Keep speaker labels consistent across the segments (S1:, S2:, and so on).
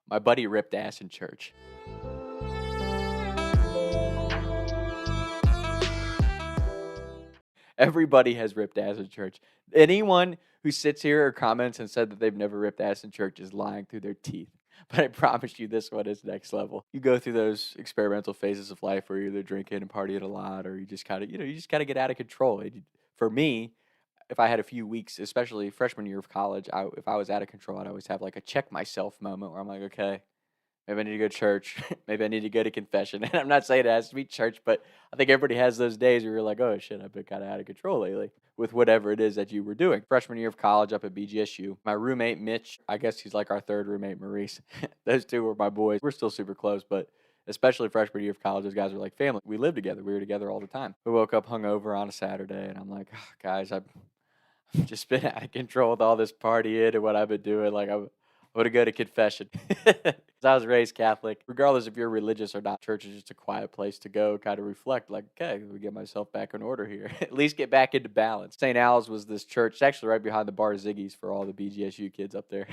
S1: My buddy ripped ass in church. Everybody has ripped ass in church. Anyone who sits here or comments and said that they've never ripped ass in church is lying through their teeth. But I promise you, this one is next level. You go through those experimental phases of life where you're either drinking and partying a lot, or you just kind of, you just got to get out of control. For me, if I had a few weeks, especially freshman year of college, if I was out of control, I'd always have like a check myself moment where I'm like, okay, maybe I need to go to church. Maybe I need to go to confession. And I'm not saying it has to be church, but I think everybody has those days where you're like, oh shit, I've been kind of out of control lately with whatever it is that you were doing. Freshman year of college up at BGSU, my roommate, Mitch, I guess he's like our third roommate, Maurice. Those two were my boys. We're still super close, but especially freshman year of college, those guys were like family. We lived together. We were together all the time. We woke up hungover on a Saturday, and I'm like, oh, guys, I've just been out of control with all this partying and what I've been doing. Like, I'm going to go to confession. 'Cause I was raised Catholic. Regardless if you're religious or not, church is just a quiet place to go, kind of reflect, like, okay, let me get myself back in order here. At least get back into balance. St. Al's was this church, it's actually right behind the bar Ziggy's for all the BGSU kids up there.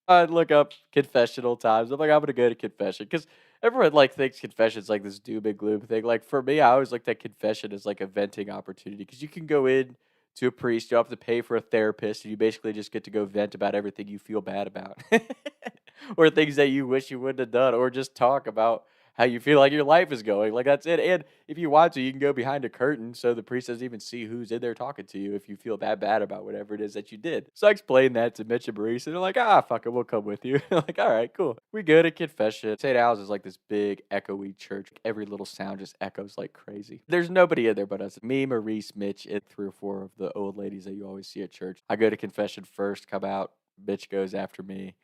S1: I'd look up confessional times. I'm like, I'm going to go to confession. Because everyone, like, thinks confession's like this doom and gloom thing. Like, for me, I always looked at confession as like a venting opportunity. Because you can go in to a priest, you don't have to pay for a therapist, and you basically just get to go vent about everything you feel bad about. Or things that you wish you wouldn't have done, or just talk about how you feel like your life is going. Like, that's it. And if you want to, you can go behind a curtain so the priest doesn't even see who's in there talking to you if you feel that bad about whatever it is that you did. So I explained that to Mitch and Maurice, and they're like, fuck it, we'll come with you. I'm like, all right, cool. We go to confession. St. Al's is like this big, echoey church. Every little sound just echoes like crazy. There's nobody in there but us. Me, Maurice, Mitch, and 3 or 4 of the old ladies that you always see at church. I go to confession first, come out. Mitch goes after me.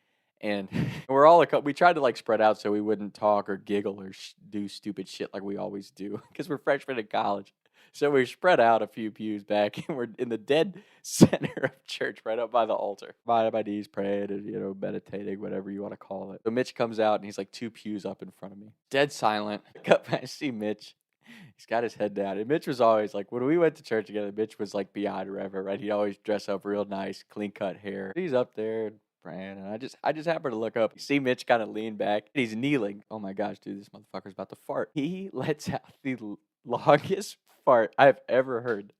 S1: And we're all we tried to like spread out so we wouldn't talk or giggle or do stupid shit like we always do because we're freshmen in college. So we spread out a few pews back, and we're in the dead center of church, right up by the altar. On my knees praying and, meditating, whatever you want to call it. So Mitch comes out, and he's like 2 pews up in front of me. Dead silent. I look up and I see Mitch. He's got his head down. And Mitch was always like, when we went to church together, Mitch was like beyond reverend, right? He'd always dress up real nice, clean cut hair. He's up there praying, and I just happened to look up. See Mitch kind of lean back. He's kneeling. Oh my gosh, dude, this motherfucker's about to fart. He lets out the longest fart I've ever heard.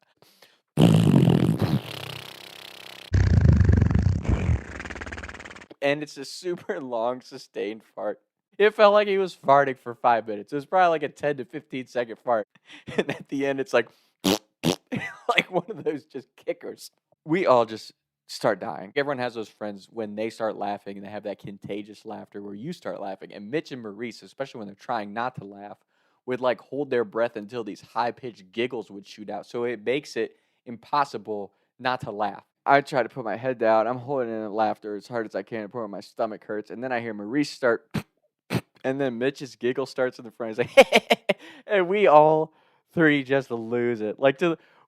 S1: And it's a super long, sustained fart. It felt like he was farting for 5 minutes. It was probably like a 10 to 15 second fart. And at the end, it's like, like one of those just kickers. We all just start dying. Everyone has those friends when they start laughing and they have that contagious laughter where you start laughing. And Mitch and Maurice, especially when they're trying not to laugh, would like hold their breath until these high pitched giggles would shoot out. So it makes it impossible not to laugh. I try to put my head down. I'm holding in laughter as hard as I can. Poor my stomach hurts. And then I hear Maurice start, and then Mitch's giggle starts in the front. He's like, and we all 3 just lose it.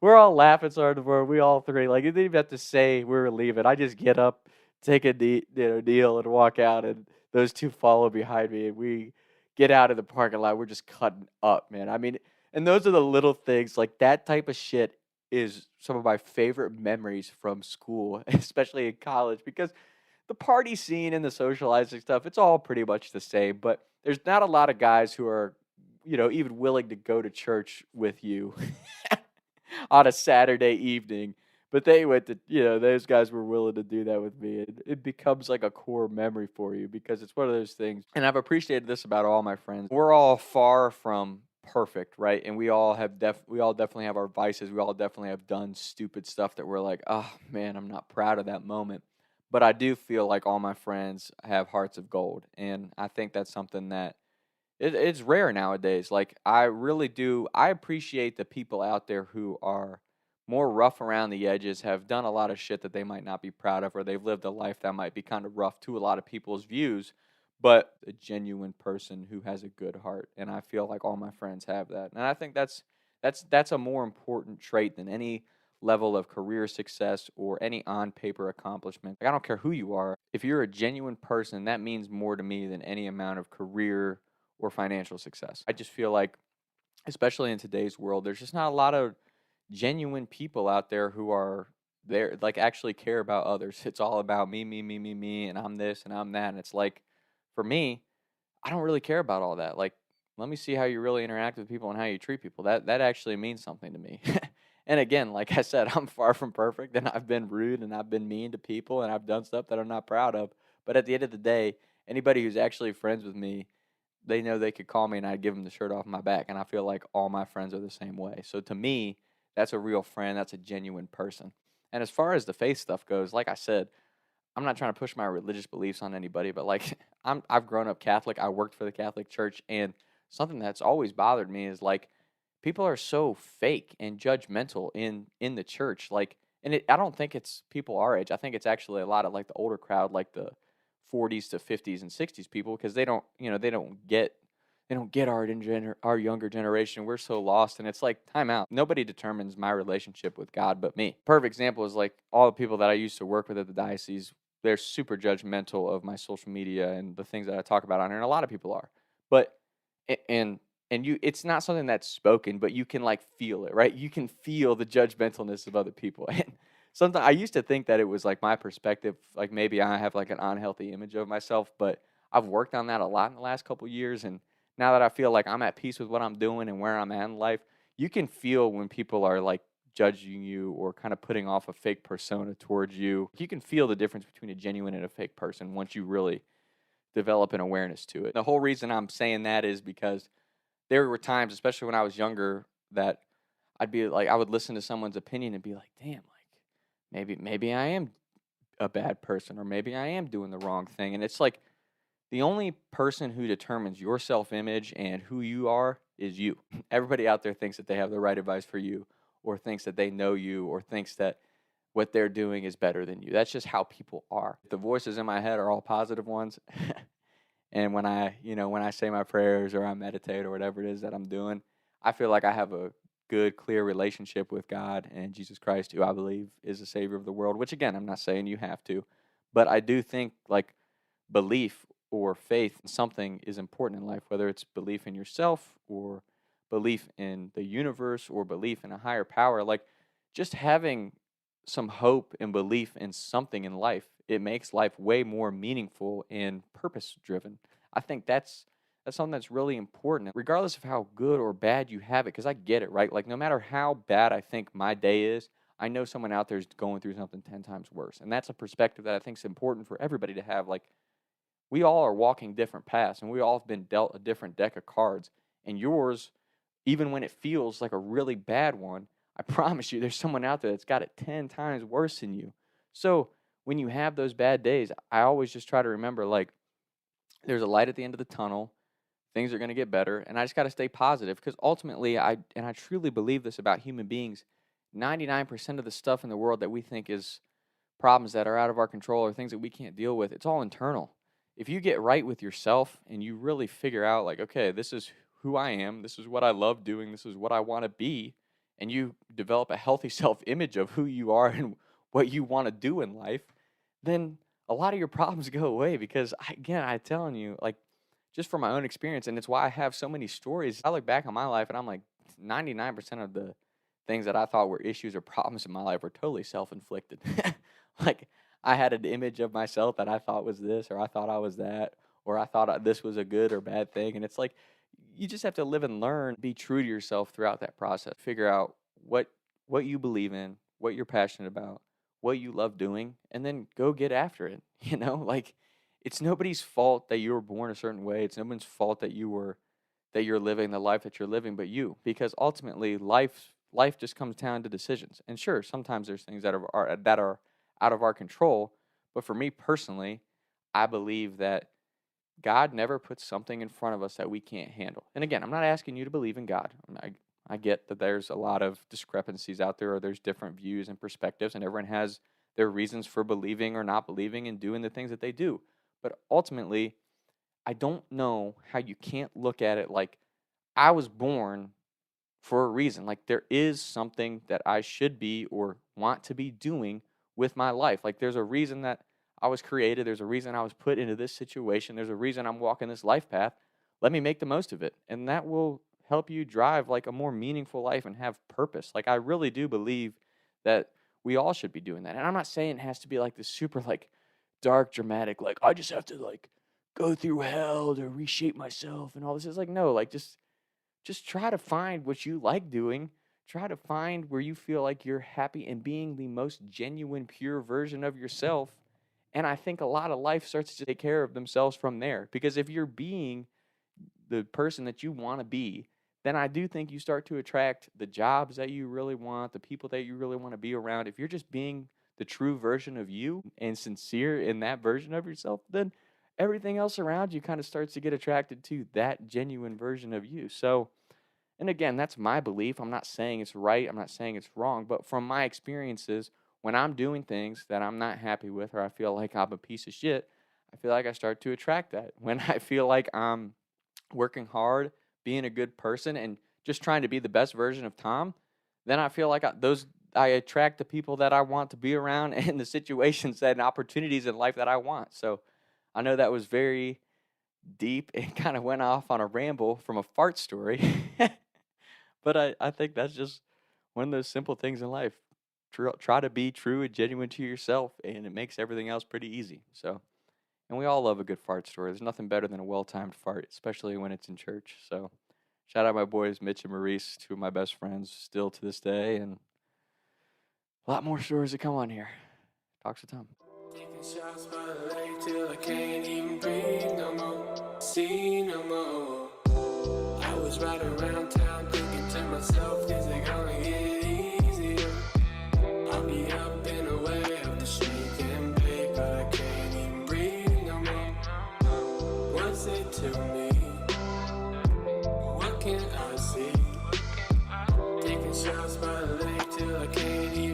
S1: We're all laughing so hard before we all 3. Like, you didn't even have to say we were leaving. I just get up, take a deal, and walk out. And those 2 follow behind me, and we get out of the parking lot. We're just cutting up, man. I mean, and those are the little things. Like, that type of shit is some of my favorite memories from school, especially in college, because the party scene and the socializing stuff, it's all pretty much the same. But there's not a lot of guys who are, even willing to go to church with you on a Saturday evening. But they went to, those guys were willing to do that with me. It becomes like a core memory for you because it's one of those things. And I've appreciated this about all my friends. We're all far from perfect, right? And we all definitely have our vices. We all definitely have done stupid stuff that we're like, oh man, I'm not proud of that moment. But I do feel like all my friends have hearts of gold. And I think that's something that it's rare nowadays. Like, I really do. I appreciate the people out there who are more rough around the edges, have done a lot of shit that they might not be proud of, or they've lived a life that might be kind of rough to a lot of people's views, but a genuine person who has a good heart. And I feel like all my friends have that. And I think that's a more important trait than any level of career success or any on paper accomplishment. Like, I don't care who you are. If you're a genuine person, that means more to me than any amount of career or financial success. I just feel like, especially in today's world, there's just not a lot of genuine people out there who are there, like, actually care about others. It's all about me, me, me, me, me, and I'm this and I'm that. And it's like, for me, I don't really care about all that. Like, let me see how you really interact with people and how you treat people. That actually means something to me. And again, like I said, I'm far from perfect, and I've been rude and I've been mean to people and I've done stuff that I'm not proud of. But at the end of the day, anybody who's actually friends with me, they know they could call me and I'd give them the shirt off my back. And I feel like all my friends are the same way. So to me, that's a real friend. That's a genuine person. And as far as the faith stuff goes, like I said, I'm not trying to push my religious beliefs on anybody, but like I've grown up Catholic. I worked for the Catholic Church, and something that's always bothered me is like people are so fake and judgmental in the church. Like, and I don't think it's people our age. I think it's actually a lot of like the older crowd, like the 40s to 50s and 60s people, because they don't, they don't get our younger generation. We're so lost, and it's like time out. Nobody determines my relationship with God but me. Perfect example is like all the people that I used to work with at the diocese. They're super judgmental of my social media and the things that I talk about on here, and a lot of people are. But and you, it's not something that's spoken, but you can like feel it, right? You can feel the judgmentalness of other people. And sometimes I used to think that it was like my perspective, like maybe I have like an unhealthy image of myself, but I've worked on that a lot in the last couple of years, and now that I feel like I'm at peace with what I'm doing and where I'm at in life, you can feel when people are like judging you or kind of putting off a fake persona towards you. You can feel the difference between a genuine and a fake person once you really develop an awareness to it. The whole reason I'm saying that is because there were times, especially when I was younger, that I'd be like, I would listen to someone's opinion and be like, damn, like maybe I am a bad person, or maybe I am doing the wrong thing. And it's like the only person who determines your self-image and who you are is you. Everybody out there thinks that they have the right advice for you, or thinks that they know you, or thinks that what they're doing is better than you. That's just how people are. The voices in my head are all positive ones. And when I say my prayers or I meditate or whatever it is that I'm doing, I feel like I have a good, clear relationship with God and Jesus Christ, who I believe is the Savior of the world, which again, I'm not saying you have to, but I do think like belief or faith in something is important in life, whether it's belief in yourself or belief in the universe or belief in a higher power. Like just having some hope and belief in something in life, it makes life way more meaningful and purpose driven. I think that's something that's really important, regardless of how good or bad you have it. Because I get it, right? Like no matter how bad I think my day is, I know someone out there is going through something 10 times worse, and that's a perspective that I think is important for everybody to have. Like we all are walking different paths, and we all have been dealt a different deck of cards, and yours, even when it feels like a really bad one, I promise you there's someone out there that's got it 10 times worse than you. So when you have those bad days, I always just try to remember like there's a light at the end of the tunnel. Things are going to get better, and I just got to stay positive, because ultimately I truly believe this about human beings. 99% of the stuff in the world that we think is problems that are out of our control or things that we can't deal with, it's all internal. If you get right with yourself and you really figure out like, okay, this is who I am, this is what I love doing, this is what I want to be, and you develop a healthy self-image of who you are and what you want to do in life, then a lot of your problems go away. Because again, I'm telling you, like just from my own experience, and it's why I have so many stories. I look back on my life and I'm like 99% of the things that I thought were issues or problems in my life were totally self-inflicted. Like I had an image of myself that I thought was this, or I thought I was that, or I thought this was a good or bad thing. And it's like you just have to live and learn, be true to yourself throughout that process. Figure out what you believe in, what you're passionate about, what you love doing, and then go get after it. Like it's nobody's fault that you were born a certain way. It's nobody's fault that you're living the life that you're living, but you. Because ultimately life just comes down to decisions. And sure, sometimes there's things that are out of our control. But for me personally, I believe that God never puts something in front of us that we can't handle. And again, I'm not asking you to believe in God. I get that there's a lot of discrepancies out there, or there's different views and perspectives, and everyone has their reasons for believing or not believing and doing the things that they do. But ultimately, I don't know how you can't look at it like I was born for a reason. Like there is something that I should be or want to be doing with my life. Like there's a reason that I was created. There's a reason I was put into this situation. There's a reason I'm walking this life path. Let me make the most of it. And that will help you drive like a more meaningful life and have purpose. Like I really do believe that we all should be doing that. And I'm not saying it has to be like this super like dark, dramatic, like I just have to like go through hell to reshape myself and all this. It's like, no, like just try to find what you like doing. Try to find where you feel like you're happy and being the most genuine, pure version of yourself. And I think a lot of life starts to take care of themselves from there. Because if you're being the person that you want to be, then I do think you start to attract the jobs that you really want, the people that you really want to be around. If you're just being the true version of you and sincere in that version of yourself, then everything else around you kind of starts to get attracted to that genuine version of you. So, and again, that's my belief. I'm not saying it's right. I'm not saying it's wrong. But from my experiences, when I'm doing things that I'm not happy with or I feel like I'm a piece of shit, I feel like I start to attract that. When I feel like I'm working hard, being a good person, and just trying to be the best version of Tom, then I feel like I attract the people that I want to be around and the situations and opportunities in life that I want. So I know that was very deep and kind of went off on a ramble from a fart story. But I think that's just one of those simple things in life. Try to be true and genuine to yourself, and it makes everything else pretty easy. So, and we all love a good fart story. There's nothing better than a well-timed fart, especially when it's in church. So, shout out my boys, Mitch and Maurice, two of my best friends still to this day, and a lot more stories to come on here. Talks to Tom.
S2: Taking shots by the lake till I can't even breathe no more, see no more. I was riding around town thinking to myself, is it gonna get easier? I'll be up and away up the street and bake, but I can't even breathe no more. What's it to me? What can I see? Taking shots by the lake till I can't even